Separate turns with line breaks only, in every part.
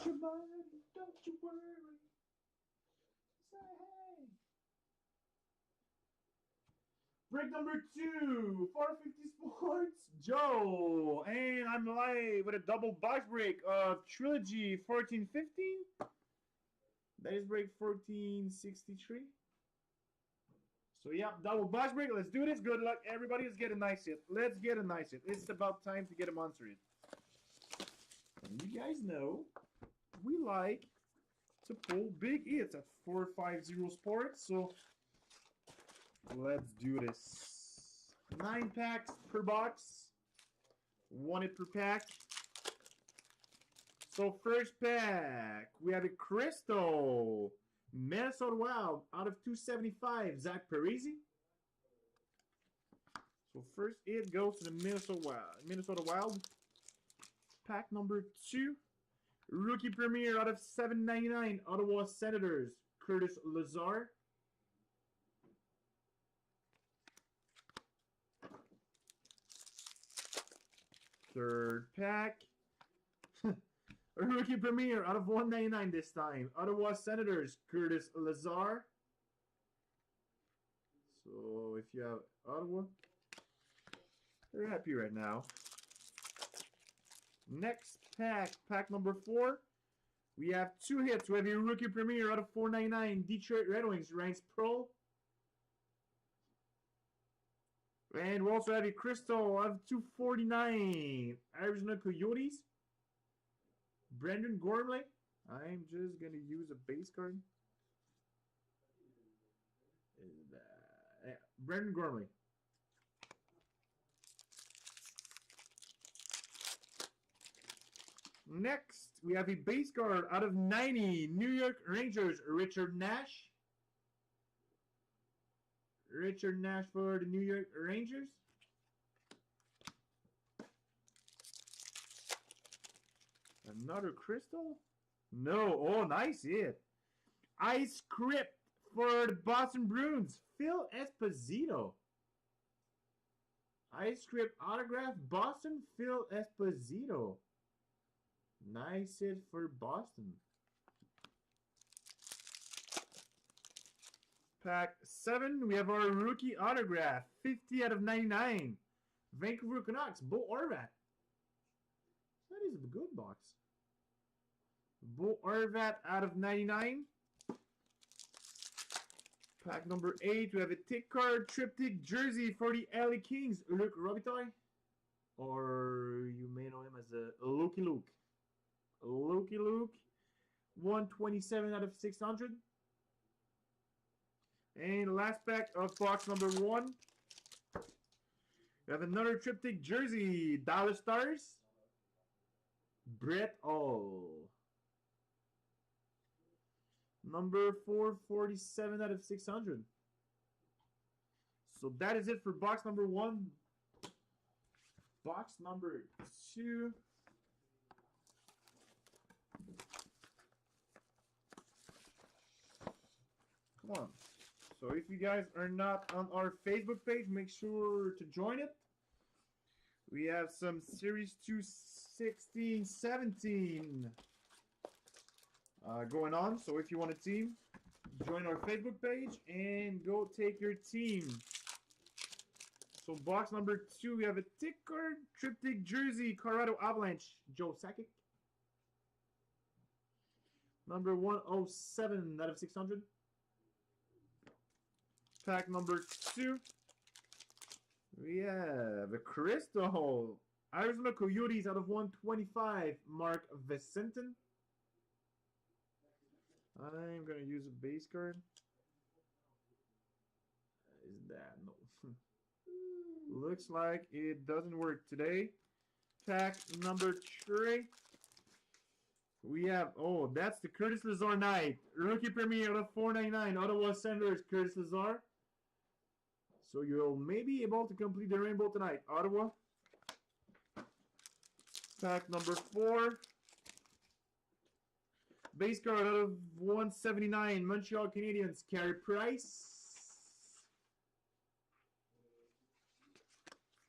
your money, don't you worry. Say hey. Break number 2, 450 Sports, Joe. And I'm live with a double box break of Trilogy 1415. That is break 1463. So yeah, double box break. Let's do this. Good luck, everybody. Let's get a nice hit. Let's get a nice hit. It's about time to get a monster hit. And you guys know we like to pull big hits at 450 Sports. So let's do this. 9 packs per box. 1 hit per pack. So first pack, we have a Crystal. Minnesota Wild out of 275, Zach Parise. So first hit goes to the Minnesota Wild. Pack number 2. Rookie Premier out of 799, Ottawa Senators, Curtis Lazar. Third pack. Rookie Premier out of 199 this time, Ottawa Senators, Curtis Lazar. So if you have Ottawa, they're happy right now. Next pack, pack number 4. We have 2 hits. We have a Rookie Premier out of 499, Detroit Red Wings, Reince Pro. And we also have a Crystal out of 249, Arizona Coyotes, Brendan Gormley. I'm just going to use a base card. Brendan Gormley. Next, we have a base card out of 90, New York Rangers, Richard Nash. Richard Nash for the New York Rangers. Another Crystal? No. Oh, nice hit. Ice Script for the Boston Bruins, Phil Esposito. Ice Script autograph, Boston, Phil Esposito. Nice hit for Boston. Pack 7, we have our rookie autograph, 50 out of 99. Vancouver Canucks, Bo Horvat. That is a good box. Bo Horvat out of 99. Pack number 8, we have a tick card, triptych jersey for the LA Kings, Luc Robitaille. Or you may know him as a Lucky Luke. Lucky Luke, 127 out of 600. And last pack of box number 1. We have another triptych jersey, Dallas Stars, Brett Hull. Number 447 out of 600. So that is it for box number 1. Box number 2. Come on. So if you guys are not on our Facebook page, make sure to join it. We have some Series 2 16-17 going on. So if you want a team, join our Facebook page and go take your team. So box number 2, we have a tick card, triptych jersey, Colorado Avalanche, Joe Sakic. Number 107 out of 600. Pack number 2. We have a Crystal. Arizona Coyotes out of 125. Mark Vicentin. I'm going to use a base card. Is that? No. Looks like it doesn't work today. Pack number 3. We have, oh, that's the Curtis Lazar Knight. Rookie Premier out of 499. Ottawa Senators, Curtis Lazar. So you'll maybe be able to complete the rainbow tonight. Ottawa. Pack number 4. Base card out of 179. Montreal Canadiens, Carey Price.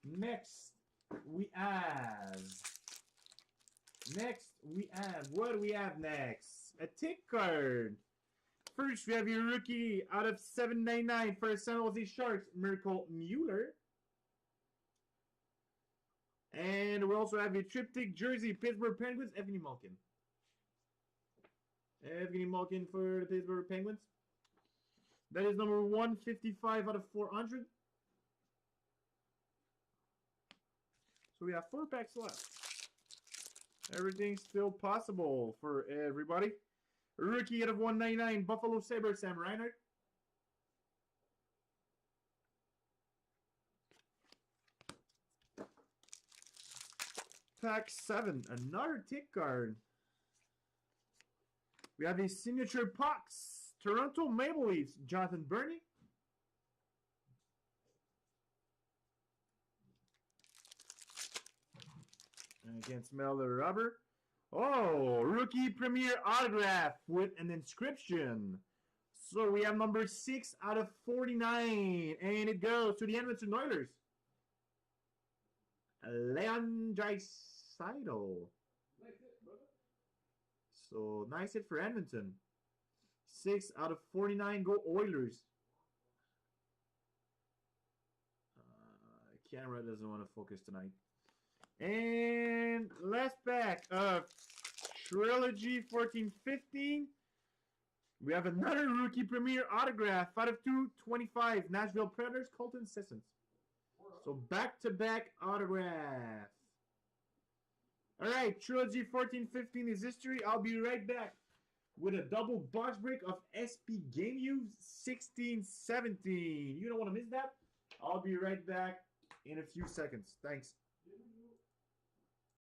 Next, we have what do we have next? A tick card. First, we have your rookie out of 799 for San Jose Sharks, Miracle Mueller. And we also have a triptych jersey, Pittsburgh Penguins, Evgeny Malkin. Evgeny Malkin for the Pittsburgh Penguins. That is number 155 out of 400. So we have 4 packs left. Everything's still possible for everybody. Rookie out of 199, Buffalo Sabres, Sam Reinhart. Pack 7, another tick card. We have a signature pucks, Toronto Maple Leafs, Jonathan Burney. I can smell the rubber. Oh, rookie premier autograph with an inscription. So we have number 6 out of 49. And it goes to the Edmonton Oilers. Leon Draisaitl. So nice hit for Edmonton. 6 out of 49 go Oilers. Camera doesn't want to focus tonight. And last pack of Trilogy 14-15. We have another rookie premier autograph. 5 of 225. Nashville Predators, Colton Sissons. So back-to-back autograph. Alright, Trilogy 14-15 is history. I'll be right back with a double box break of SP Game Use 16-17. You don't want to miss that? I'll be right back in a few seconds. Thanks.